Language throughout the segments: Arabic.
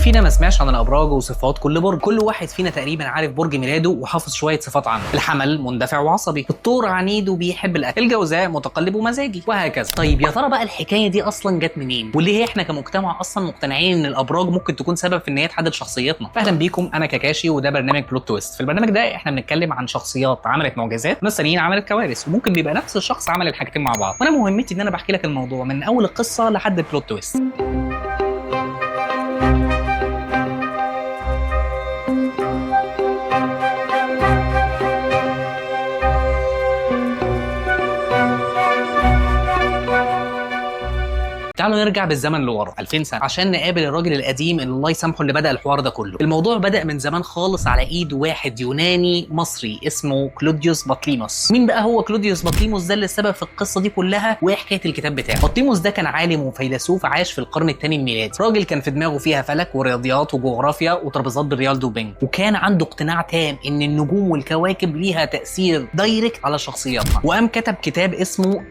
فينا ما سمعش عن الابراج وصفات كل برج؟ كل واحد فينا تقريبا عارف برج ميلاده وحافظ شويه صفات عنه. الحمل مندفع وعصبي، الثور عنيد وبيحب الاكل، الجوزاء متقلب ومزاجي، وهكذا. طيب يا ترى بقى الحكايه دي اصلا جت منين؟ واللي هي احنا كمجتمع اصلا مقتنعين ان الابراج ممكن تكون سبب في ان هي تحدد شخصيتنا؟ اهلا بيكم، انا كاكاشي وده برنامج بلوت تويست. في البرنامج ده احنا بنتكلم عن شخصيات عملت معجزات، ناس ثانيين عملت كوارث، وممكن بيبقى نفس الشخص عمل الحاجتين مع بعض. وانا مهمتي ان انا بحكي لك الموضوع من اول القصه لحد البلوت تويست. تعالوا نرجع بالزمن لورا 2000 سنه عشان نقابل الراجل القديم اللي الله يسامحه اللي بدا الحوار ده كله. الموضوع بدا من زمان خالص على ايد واحد يوناني مصري اسمه كلوديوس بطليموس. مين بقى هو كلوديوس بطليموس ده اللي السبب في القصه دي كلها وايه حكايه الكتاب بتاعه؟ بطليموس ده كان عالم وفيلسوف عاش في القرن الثاني الميلادي. راجل كان في دماغه فيها فلك ورياضيات وجغرافيا وترابيزات بالريال دوبينج، وكان عنده اقتناع تام ان النجوم والكواكب ليها تاثير دايركت على شخصياتنا. وقام كتب كتاب اسمه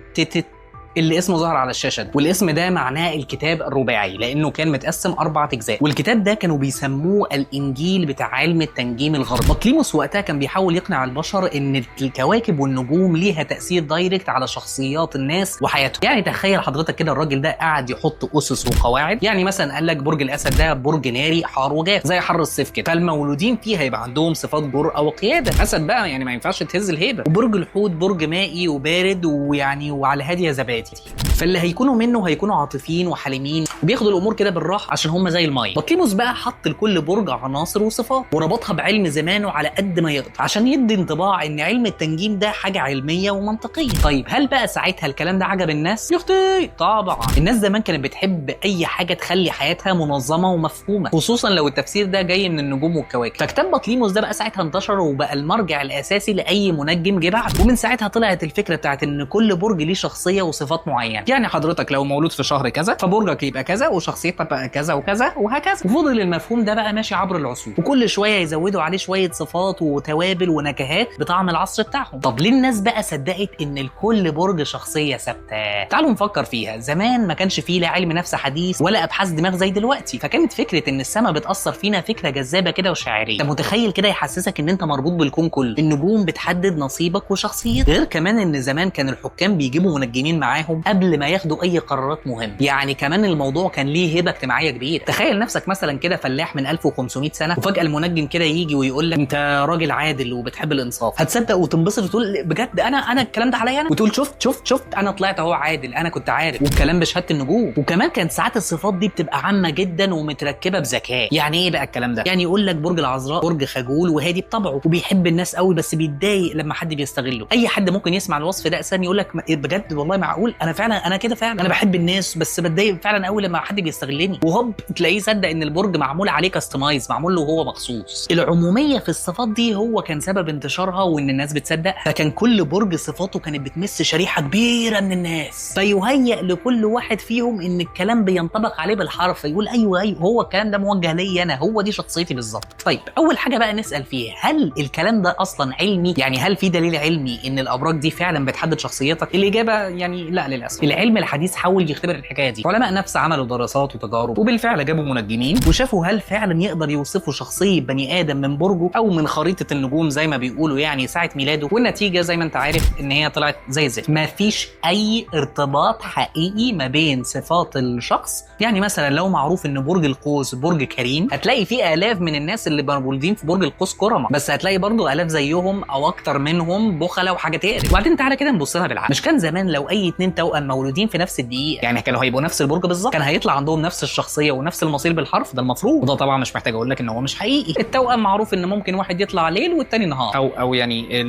اللي اسمه ظهر على الشاشه ده. والاسم ده معناه الكتاب الرباعي لانه كان متقسم 4 اجزاء، والكتاب ده كانوا بيسموه الانجيل بتاع علم التنجيم الغربي. بطليموس وقتها كان بيحاول يقنع البشر ان الكواكب والنجوم ليها تاثير دايركت على شخصيات الناس وحياتهم. يعني تخيل حضرتك كده الراجل ده قاعد يحط اسس وقواعد. يعني مثلا قال لك برج الاسد ده برج ناري حار وجاف زي حر الصيف كده، فالمولودين فيه هيبقى عندهم صفات جرأه وقياده. اسد بقى يعني ما ينفعش تهز الهيبه. وبرج الحوت برج مائي وبارد ويعني وعلى هاديه زبادي، فاللي هيكونوا منه هيكونوا عاطفيين وحليمين وبياخدوا الامور كده بالراحه عشان هم زي الميه. بطليموس بقى حط لكل برج عناصر وصفات وربطها بعلم زمانه على قد ما يقدر عشان يدي انطباع ان علم التنجيم ده حاجه علميه ومنطقيه. طيب هل بقى ساعتها الكلام ده عجب الناس؟ يا اختي طبعا. الناس زمان كانت بتحب اي حاجه تخلي حياتها منظمه ومفهومه، خصوصا لو التفسير ده جاي من النجوم والكواكب. فكتاب بطليموس ده بقى ساعتها انتشر وبقى المرجع الاساسي لاي منجم جه بعده. ومن ساعتها طلعت الفكره بتاعت ان كل برج ليه شخصيه وصفات معينه. يعني حضرتك لو مولود في شهر كذا فبرجك يبقى كذا وشخصيتك بقى كذا وكذا وهكذا. وفضل المفهوم ده بقى ماشي عبر العصور، وكل شويه يزودوا عليه شويه صفات وتوابل ونكهات بطعم العصر بتاعهم. طب ليه الناس بقى صدقت ان لكل برج شخصيه ثابته؟ تعالوا نفكر فيها. زمان ما كانش فيه لا علم نفس حديث ولا ابحاث دماغ زي دلوقتي، فكانت فكره ان السماء بتاثر فينا فكره جذابه كده وشاعريه. انت متخيل كده يحسسك ان انت مربوط بالكون كله، النجوم بتحدد نصيبك وشخصيتك. غير كمان ان زمان كان الحكام بيجيبوا منجمين معاهم قبل ما ياخدوا اي قرارات مهمه. يعني كمان الموضوع كان ليه هيبه اجتماعيه كبيره. تخيل نفسك مثلا كده فلاح من 1500 سنه وفجاه المنجم كده يجي ويقول لك انت راجل عادل وبتحب الانصاف. هتصدق وتنبسط وتقول بجد انا الكلام ده عليا انا؟ وتقول شفت انا طلعت اهو عادل، انا كنت عارف، والكلام بشهاده النجوم. وكمان كانت ساعات الصفات دي بتبقى عامه جدا ومتركبه بذكاء. يعني ايه بقى الكلام ده؟ يعني يقول لك برج العذراء برج خجول وهادي بطبعه وبيحب الناس قوي بس بيتضايق لما حد بيستغله. اي حد ممكن يسمع الوصف ده اساسا يقول لك بجد والله معقول انا فعلا انا كده فعلا انا بحب الناس بس بتضايق فعلا قوي لما حد بيستغلني. وهوب تلاقيه صدق ان البرج معمول عليه كاستمايز، معمول له هو مخصوص. العموميه في الصفات دي هو كان سبب انتشارها وان الناس بتصدقها. فكان كل برج صفاته كانت بتمس شريحه كبيره من الناس، فيهيأ لكل واحد فيهم ان الكلام بينطبق عليه بالحرف، يقول ايوه هو الكلام ده موجه لي انا، هو دي شخصيتي بالظبط. طيب اول حاجه بقى نسال فيها، هل الكلام ده اصلا علمي؟ يعني هل في دليل علمي ان الابراج دي فعلا بتحدد شخصيتك؟ الاجابه يعني لا للاسف. العلم الحديث حاول يختبر الحكايه دي. علماء نفس عملوا دراسات وتجارب وبالفعل جابوا منجمين وشافوا هل فعلا يقدر يوصفوا شخصيه بني ادم من برجه او من خريطه النجوم زي ما بيقولوا يعني ساعه ميلاده. والنتيجه زي ما انت عارف ان هي طلعت زي الزفت. مفيش اي ارتباط حقيقي ما بين صفات الشخص. يعني مثلا لو معروف ان برج القوس برج كريم، هتلاقي فيه الاف من الناس اللي مولودين في برج القوس كرمه، بس هتلاقي برضو الاف زيهم او اكتر منهم بخله وحاجات تقرف. وبعدين تعالى كده نبص لها بالعقل. مش كان زمان لو اي 2 توأم مولودين في نفس الدقيقه يعني كانوا هيبقوا نفس البرج بالظبط، كان هيطلع عندهم نفس الشخصيه ونفس المصير بالحرف؟ ده المفروض. وده طبعا مش محتاج اقول لك ان هو مش حقيقي. التوأم معروف ان ممكن واحد يطلع ليل والتاني نهار، او يعني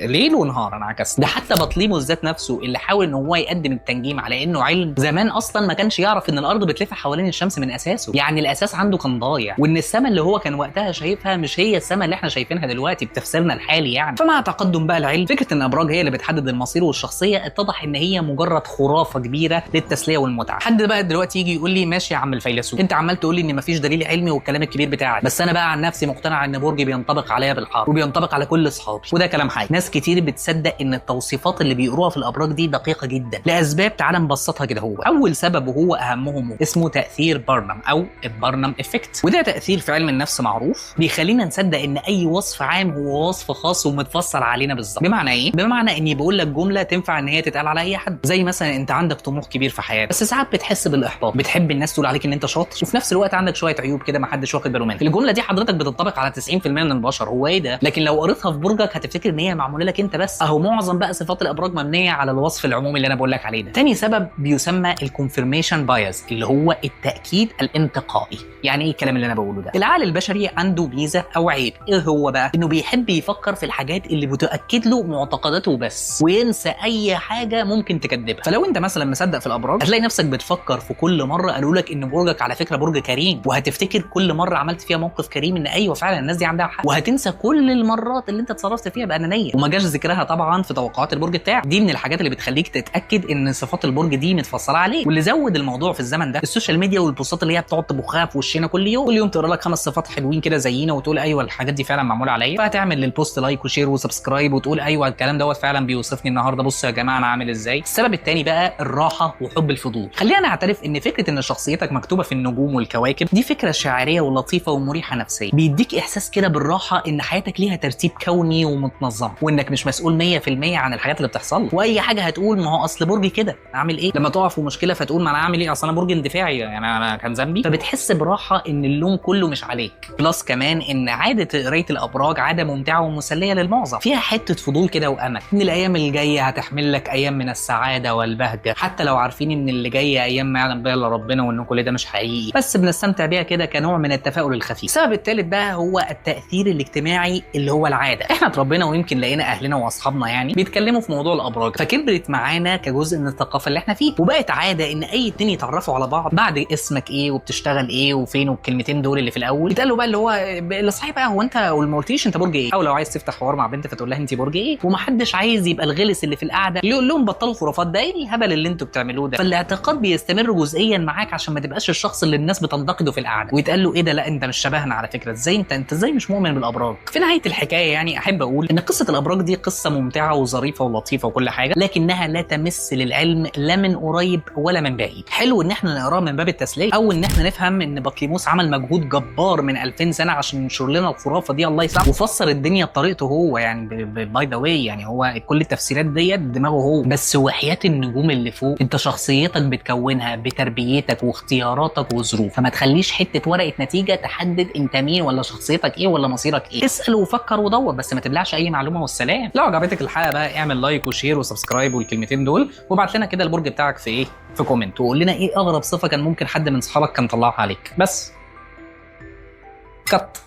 ليل ونهار، انا عكست. ده حتى بطليموس ذات نفسه اللي حاول ان هو يقدم التنجيم على انه علم، زمان اصلا ما كانش يعرف ان الارض بتلف حوالين الشمس من اساسه. يعني الاساس عنده كان ضايع، وان السماء اللي هو كان وقتها شايفها مش هي السماء اللي احنا شايفينها دلوقتي بتفسيرنا الحالي يعني. فمع تقدم بقى العلم فكره ان الابراج هي اللي بتحدد المصير والشخصيه اتضح ان هي هي مجرد خرافه كبيره للتسليه والمتعه. حد بقى دلوقتي يجي يقول لي ماشي يا عم الفيلسوف، انت عمال تقول لي ان مفيش دليل علمي والكلام الكبير بتاعك، بس انا بقى عن نفسي مقتنع ان برج بينطبق عليا بالحرف وبينطبق على كل اصحابي، وده كلام حقيقي. ناس كتير بتصدق ان التوصيفات اللي بيقروها في الابراج دي دقيقه جدا لاسباب تعال نبسطها كده. هو اول سبب وهو اهمهم اسمه تاثير بارنم او البارنم افكت، وده تاثير في علم النفس معروف بيخلينا نصدق ان اي وصف عام هو وصف خاص ومتفصل علينا بالظبط. بمعنى ايه؟ بمعنى اني بقول لك جمله تنفع ان هي تتقال على اي حد، زي مثلا انت عندك طموح كبير في حياتك بس ساعات بتحس بالاحباط، بتحب الناس تقول عليك ان انت شاطر وفي نفس الوقت عندك شويه عيوب كده ما حدش واخد باله منها. الجمله دي حضرتك بتنطبق على 90% من البشر، هو ايه ده؟ لكن لو قريتها في برجك هتفتكر ان هي معموله لك انت بس. اهو معظم بقى صفات الابراج مبنيه على الوصف العمومي اللي انا بقول لك عليه ده. تاني سبب بيسمى الكونفirmation بايز اللي هو التاكيد الانتقائي. يعني ايه الكلام اللي انا بقوله ده؟ العقل البشري عنده ميزه او عيب، ايه هو بقى؟ انه بيحب يفكر في الحاجات اللي بتؤكد له معتقداته بس وينسى اي حاجه ممكن تكذبها. فلو انت مثلا مصدق في الابراج هتلاقي نفسك بتفكر في كل مره قالوا لك ان برجك على فكره برج كريم، وهتفتكر كل مره عملت فيها موقف كريم ان ايوه فعلا الناس دي عندها حق، وهتنسى كل المرات اللي انت اتصرفت فيها بانانيه وما جاش ذكرها طبعا في توقعات البرج بتاعك. دي من الحاجات اللي بتخليك تتاكد ان صفات البرج دي متفصله عليك. واللي زود الموضوع في الزمن ده السوشيال ميديا والبوستات اللي هي بتقعد تبخها في وشنا كل يوم تقرا لك 5 صفات حلوين كده زينا وتقول ايوه الحاجات دي فعلا معموله عليا، فهتعمل للبوست لايك وشير وسبسكرايب وتقول ايوه الكلام دوت فعلا بيوصفني النهارده، بصوا يا جماعه انا عامل ازاي. السبب الثاني بقى الراحه وحب الفضول. خلينا نعترف ان فكره ان شخصيتك مكتوبه في النجوم والكواكب دي فكره شاعريه ولطيفه ومريحه نفسيا، بيديك احساس كده بالراحه ان حياتك ليها ترتيب كوني ومتنظم وانك مش مسؤول 100% عن الحاجات اللي بتحصل، واي حاجه هتقول ما هو اصل برجي كده اعمل ايه، لما تقع في مشكله فتقول ما انا اعمل ايه اصل انا برج اندفاعي يعني انا كان ذنبي، فبتحس براحه ان اللوم كله مش عليك. بلس كمان ان عاده قرايه الابراج عاده ممتعه ومسليه للمعظم، فيها حته فضول كده وامل ان الايام الجايه هتحمل لك ايام من السعاده والبهجه، حتى لو عارفين ان اللي جايه ايام ما يعلم بها الا ربنا وان كل ده مش حقيقي، بس بنستمتع بيها كده كنوع من التفاؤل الخفيف. السبب الثالث بقى هو التاثير الاجتماعي اللي هو العاده. احنا اتربينا ويمكن لقينا اهلنا واصحابنا يعني بيتكلموا في موضوع الابراج، فكبرت معانا كجزء من الثقافه اللي احنا فيه، وبقت عاده ان اي اتنين يتعرفوا على بعض بعد اسمك ايه وبتشتغل ايه وفين والكلمتين دول اللي في الاول يتقالوا بقى اللي هو اللي صحيح بقى هو انت وما قلتليش انت برج ايه، او لو عايز تفتح حوار مع بنت فتقول لها انت برج ايه، ومحدش عايز يبقى الغلس اللي في القعده اللي يقول لهم بطلوا خرافات، ده ايه الهبل اللي انتوا بتعملوه ده. فالاعتقاد بيستمر جزئيا معاك عشان ما تبقاش الشخص اللي الناس بتنتقده في القعده ويتقال له ايه ده لا انت مش شبهنا على فكره، ازاي انت ازاي مش مؤمن بالابراج. في نهايه الحكايه يعني احب اقول ان قصه الابراج دي قصه ممتعه وظريفه ولطيفه وكل حاجه، لكنها لا تمس للعلم لا من قريب ولا من بعيد. حلو ان احنا نقراها من باب التسليه او ان احنا نفهم ان بطليموس عمل مجهود جبار من 2000 سنه عشان ينشر لنا الخرافه دي الله يسامحه وفسر الدنيا بطريقته هو يعني باي ذا واي، يعني هو كل التفسيرات ديت دماغه هو بس، وحياه النجوم اللي فوق انت شخصيتك بتكونها بتربيتك واختياراتك وظروف، فما تخليش حته ورقه نتيجه تحدد انت مين ولا شخصيتك ايه ولا مصيرك ايه. اسال وفكر ودور بس ما تبلعش اي معلومه والسلام. لو عجبتك الحلقه بقى اعمل لايك وشير وسبسكرايب والكلمتين دول، وابعت لنا كده البرج بتاعك في ايه في كومنت، وقول لنا ايه اغرب صفه كان ممكن حد من صحابك كان طلعها عليك. بس كت